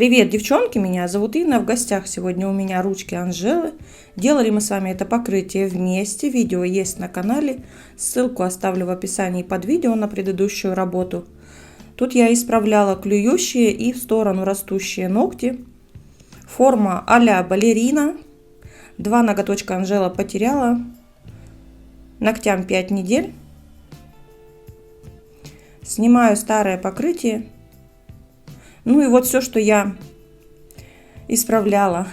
Привет, девчонки, меня зовут Инна, в гостях сегодня у меня ручки Анжелы. Делали мы с вами это покрытие вместе, видео есть на канале, ссылку оставлю в описании под видео на предыдущую работу. Тут я исправляла клюющие и в сторону растущие ногти. Форма а-ля балерина, 2 ноготочка Анжела потеряла, ногтям 5 недель. Снимаю старое покрытие. Ну и вот все, что я исправляла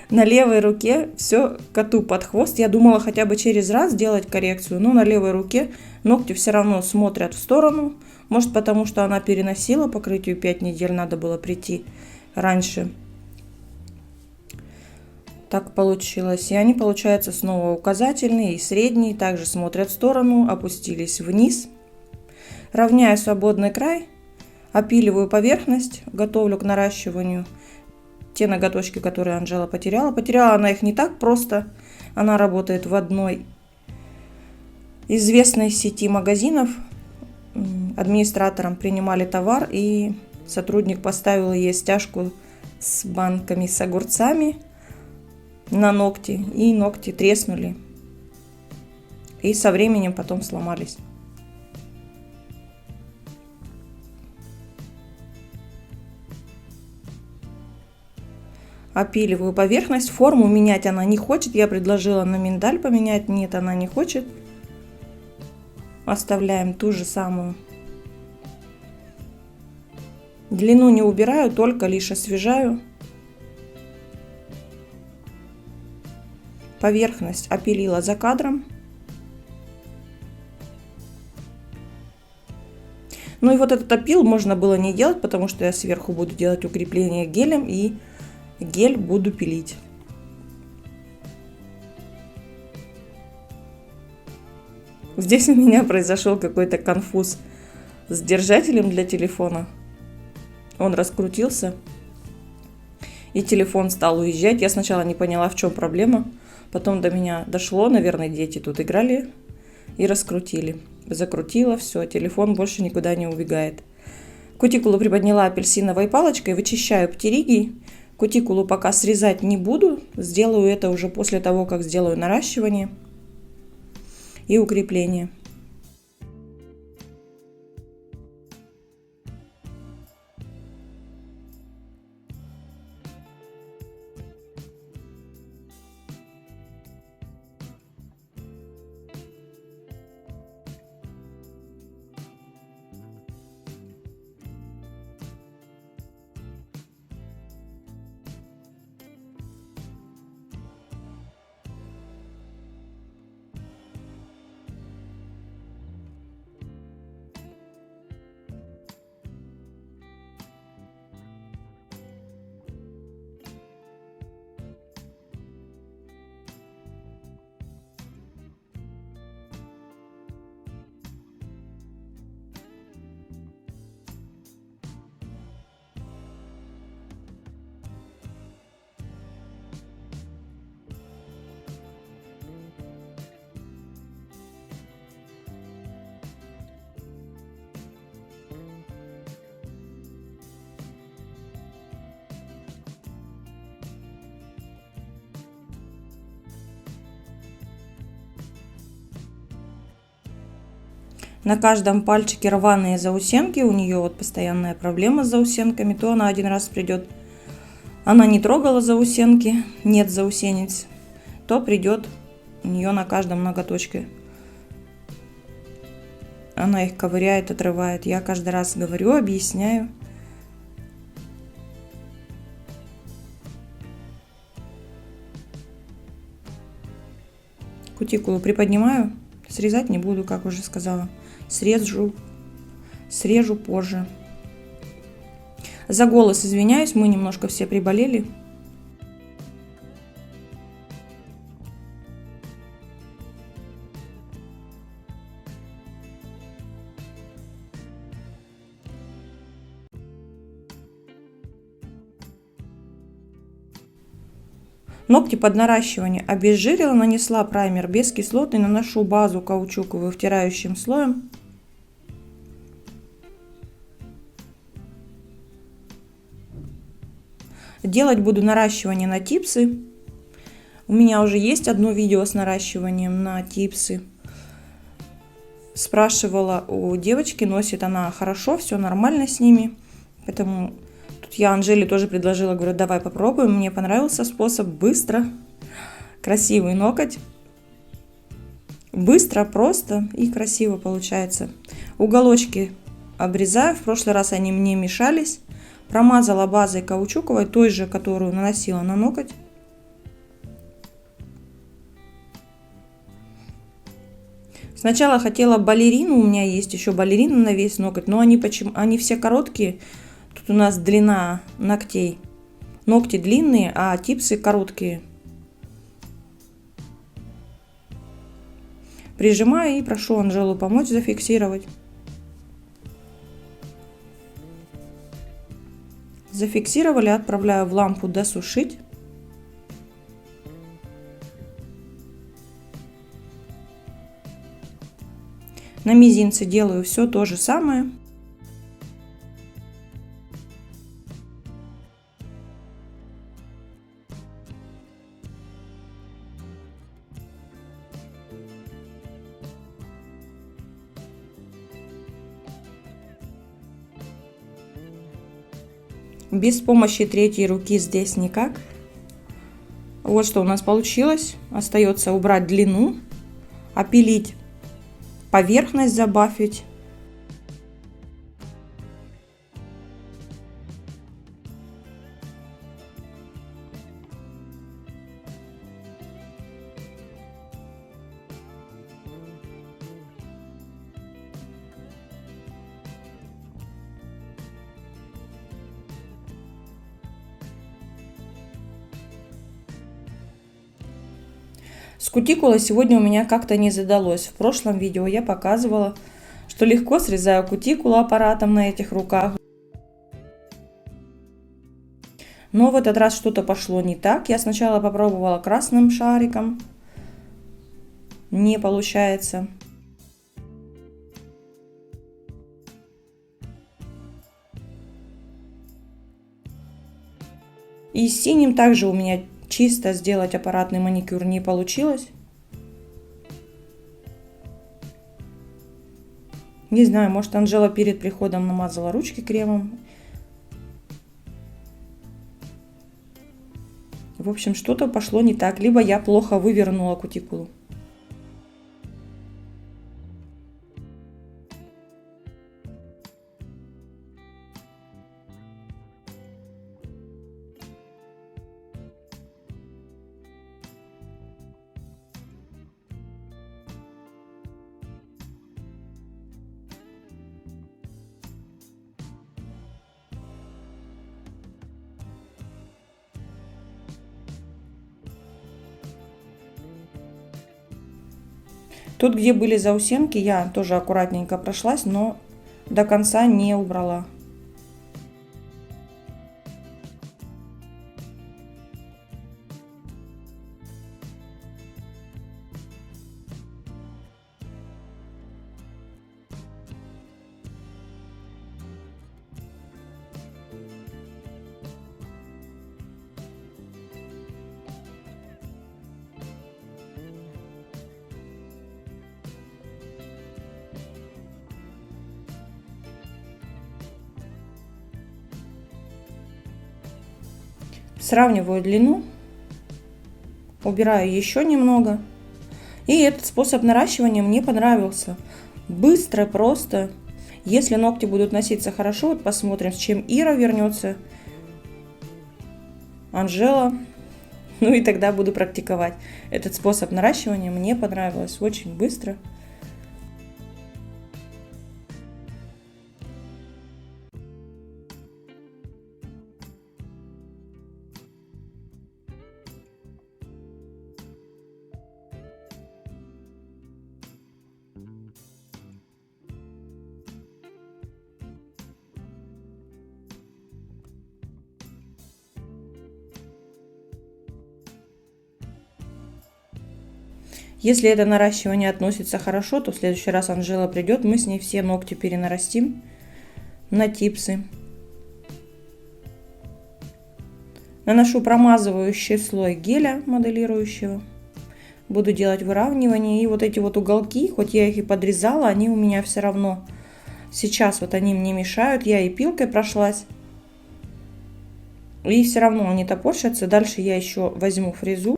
на левой руке, все коту под хвост. Я думала хотя бы через раз делать коррекцию, но на левой руке ногти все равно смотрят в сторону. Может, потому что она переносила покрытию 5 недель, надо было прийти раньше. Так получилось. И они, получается, снова указательные и средние, также смотрят в сторону, опустились вниз. Равняю свободный край. Опиливаю поверхность, готовлю к наращиванию те ноготочки, которые Анжела потеряла. Потеряла она их не так просто. Она работает в одной известной сети магазинов. Администратором принимали товар, и сотрудник поставил ей стяжку с банками с огурцами на ногти, и ногти треснули. И со временем потом сломались. Опиливаю поверхность. Форму менять она не хочет. Я предложила на миндаль поменять. Нет, она не хочет. Оставляем ту же самую. Длину не убираю, только лишь освежаю. Поверхность опилила за кадром. Ну и вот этот опил можно было не делать, потому что я сверху буду делать укрепление гелем и гель буду пилить. Здесь у меня произошел какой-то конфуз с держателем для телефона. Он раскрутился, и телефон стал уезжать. Я сначала не поняла, в чем проблема. Потом до меня дошло, наверное, дети тут играли и раскрутили. Закрутила, все, телефон больше никуда не убегает. Кутикулу приподняла апельсиновой палочкой, вычищаю птеригий. Кутикулу пока срезать не буду, сделаю это уже после того, как сделаю наращивание и укрепление. На каждом пальчике рваные заусенки. У нее вот постоянная проблема с заусенками. То она один раз придет, она не трогала заусенки, нет заусенец. То придет у нее на каждом ноготочке. Она их ковыряет, отрывает. Я каждый раз говорю, объясняю. Кутикулу приподнимаю. Срезать не буду, как уже сказала. Срежу позже. За голос извиняюсь, мы немножко все приболели. Ногти под наращивание обезжирила, нанесла праймер бескислотный, наношу базу каучуковую втирающим слоем. Делать буду наращивание на типсы. У меня уже есть одно видео с наращиванием на типсы. Спрашивала у девочки, носит она хорошо, все нормально с ними. Поэтому тут я Анжеле тоже предложила, говорю, давай попробуем. Мне понравился способ, быстро, красивый ноготь. Быстро, просто и красиво получается. Уголочки обрезаю, в прошлый раз они мне мешались. Промазала базой каучуковой, той же, которую наносила на ноготь. Сначала хотела балерину, у меня есть еще балерина на весь ноготь, но они все короткие. Тут у нас длина ногтей. Ногти длинные, а типсы короткие. Прижимаю и прошу Анжелу помочь зафиксировать. Зафиксировали, отправляю в лампу досушить. На мизинце делаю все то же самое. Без помощи третьей руки здесь никак. Вот что у нас получилось. Остается убрать длину, опилить поверхность, забафить. С кутикулой сегодня у меня как-то не задалось. В прошлом видео я показывала, что легко срезаю кутикулу аппаратом на этих руках. Но в этот раз что-то пошло не так. Я сначала попробовала красным шариком. Не получается. И с синим также у меня чисто сделать аппаратный маникюр не получилось. Не знаю, может, Анжела перед приходом намазала ручки кремом. В общем, что-то пошло не так. Либо я плохо вывернула кутикулу. Тут, где были заусенки, я тоже аккуратненько прошлась, но до конца не убрала. Сравниваю длину, убираю еще немного. И этот способ наращивания мне понравился. Быстро, просто. Если ногти будут носиться хорошо, вот посмотрим, с чем Ира вернется. Анжела. Ну и тогда буду практиковать. Этот способ наращивания мне понравился. Очень быстро. Если это наращивание относится хорошо, то в следующий раз Анжела придет, мы с ней все ногти перенарастим на типсы. Наношу промазывающий слой геля моделирующего. Буду делать выравнивание. И вот эти вот уголки, хоть я их и подрезала, они у меня все равно сейчас вот они мне мешают. Я и пилкой прошлась. И все равно они топорщатся. Дальше я еще возьму фрезу.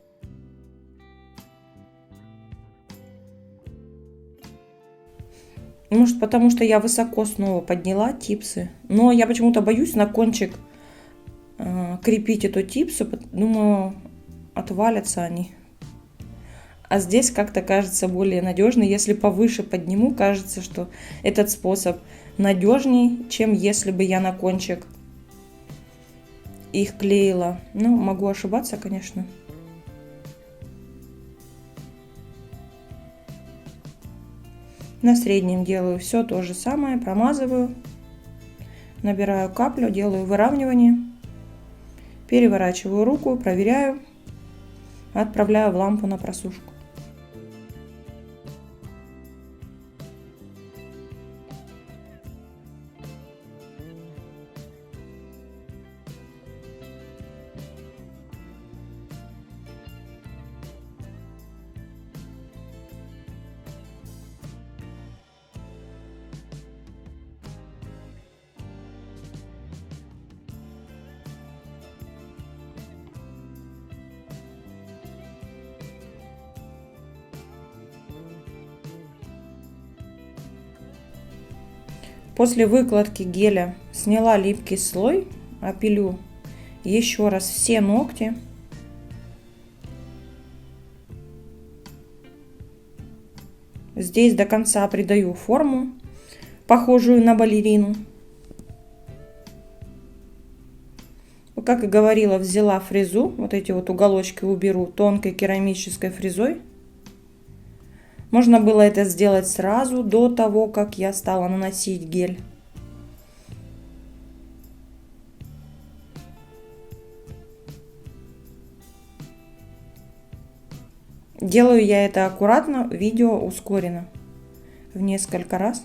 Может, потому что я высоко снова подняла типсы. Но я почему-то боюсь на кончик крепить эту типсу. Думаю, отвалятся они. А здесь как-то кажется более надежный. Если повыше подниму, кажется, что этот способ надежней, чем если бы я на кончик их клеила. Ну, могу ошибаться, конечно. На среднем делаю все то же самое, промазываю, набираю каплю, делаю выравнивание, переворачиваю руку, проверяю, отправляю в лампу на просушку. После выкладки геля сняла липкий слой, опилю еще раз все ногти. Здесь до конца придаю форму, похожую на балерину. Как и говорила, взяла фрезу, вот эти вот уголочки уберу тонкой керамической фрезой. Можно было это сделать сразу, до того, как я стала наносить гель. Делаю я это аккуратно, видео ускорено в несколько раз.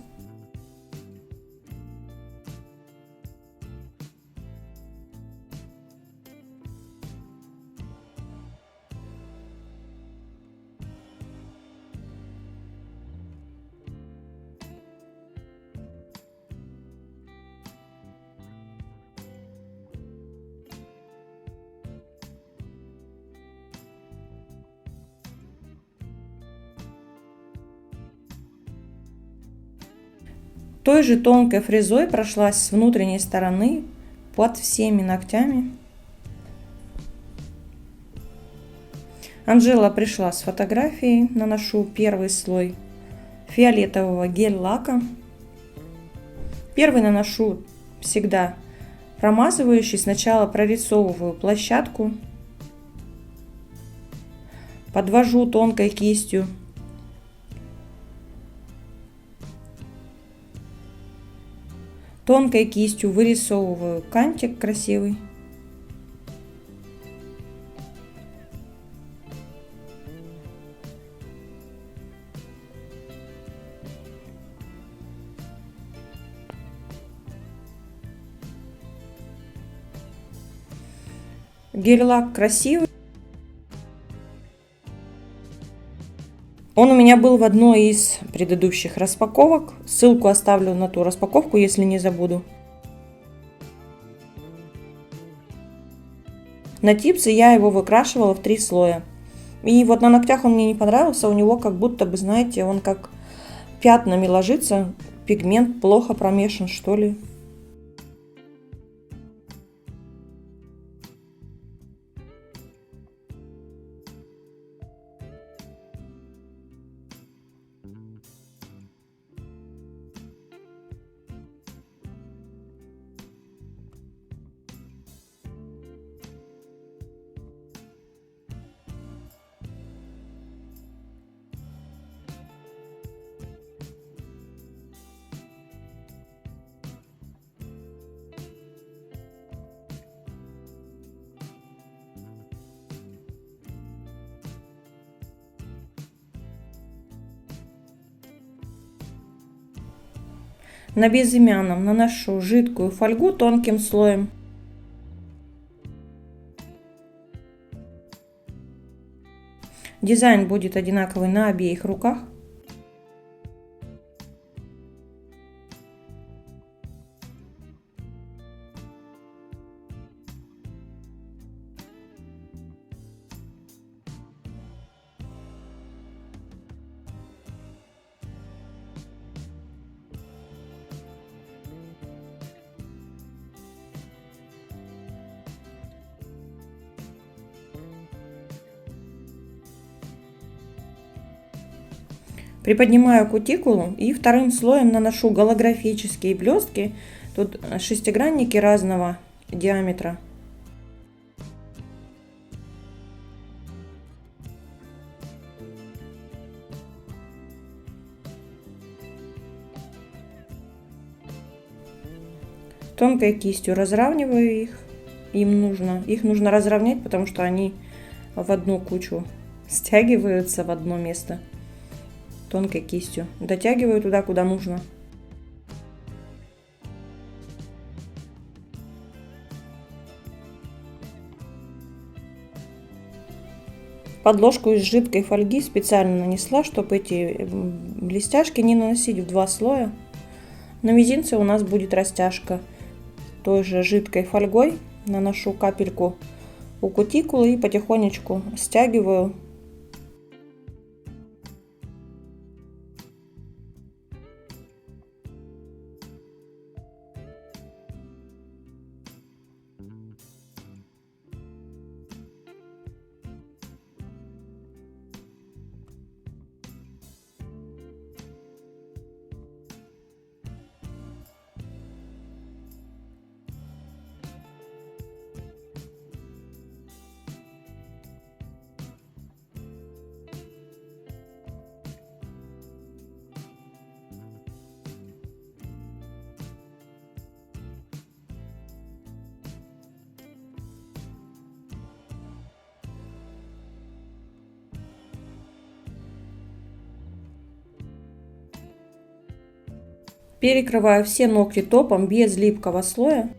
Той же тонкой фрезой прошлась с внутренней стороны под всеми ногтями. Анжела пришла с фотографией. Наношу первый слой фиолетового гель-лака. Первый наношу всегда промазывающий. Сначала прорисовываю площадку. Подвожу тонкой кистью. Тонкой кистью вырисовываю кантик красивый. Гель-лак красивый. Он у меня был в одной из предыдущих распаковок. Ссылку оставлю на ту распаковку, если не забуду. На типсы я его выкрашивала в 3 слоя. И вот на ногтях он мне не понравился. У него как будто бы, знаете, он как пятнами ложится. Пигмент плохо промешан, что ли. На безымянном наношу жидкую фольгу тонким слоем. Дизайн будет одинаковый на обеих руках. Приподнимаю кутикулу и вторым слоем наношу голографические блестки. Тут шестигранники разного диаметра. Тонкой кистью разравниваю их. Их нужно разровнять, потому что они в одну кучу стягиваются в одно место. Тонкой кистью дотягиваю туда, куда нужно. Подложку из жидкой фольги специально нанесла, чтобы эти блестяшки не наносить в два слоя. На мизинце у нас будет растяжка. Той же жидкой фольгой наношу капельку у кутикулы и потихонечку стягиваю. Перекрываю все ногти топом без липкого слоя.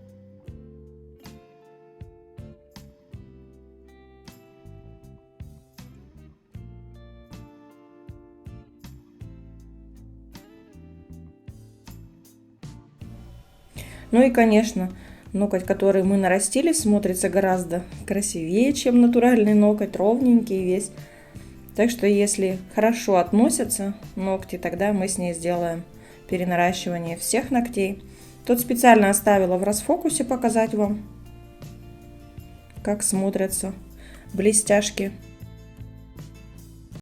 Ну и, конечно, ноготь, который мы нарастили, смотрится гораздо красивее, чем натуральный ноготь, ровненький весь. Так что, если хорошо относятся ногти, тогда мы с ней сделаем перенаращивание всех ногтей. Тут специально оставила в расфокусе показать вам, как смотрятся блестяшки.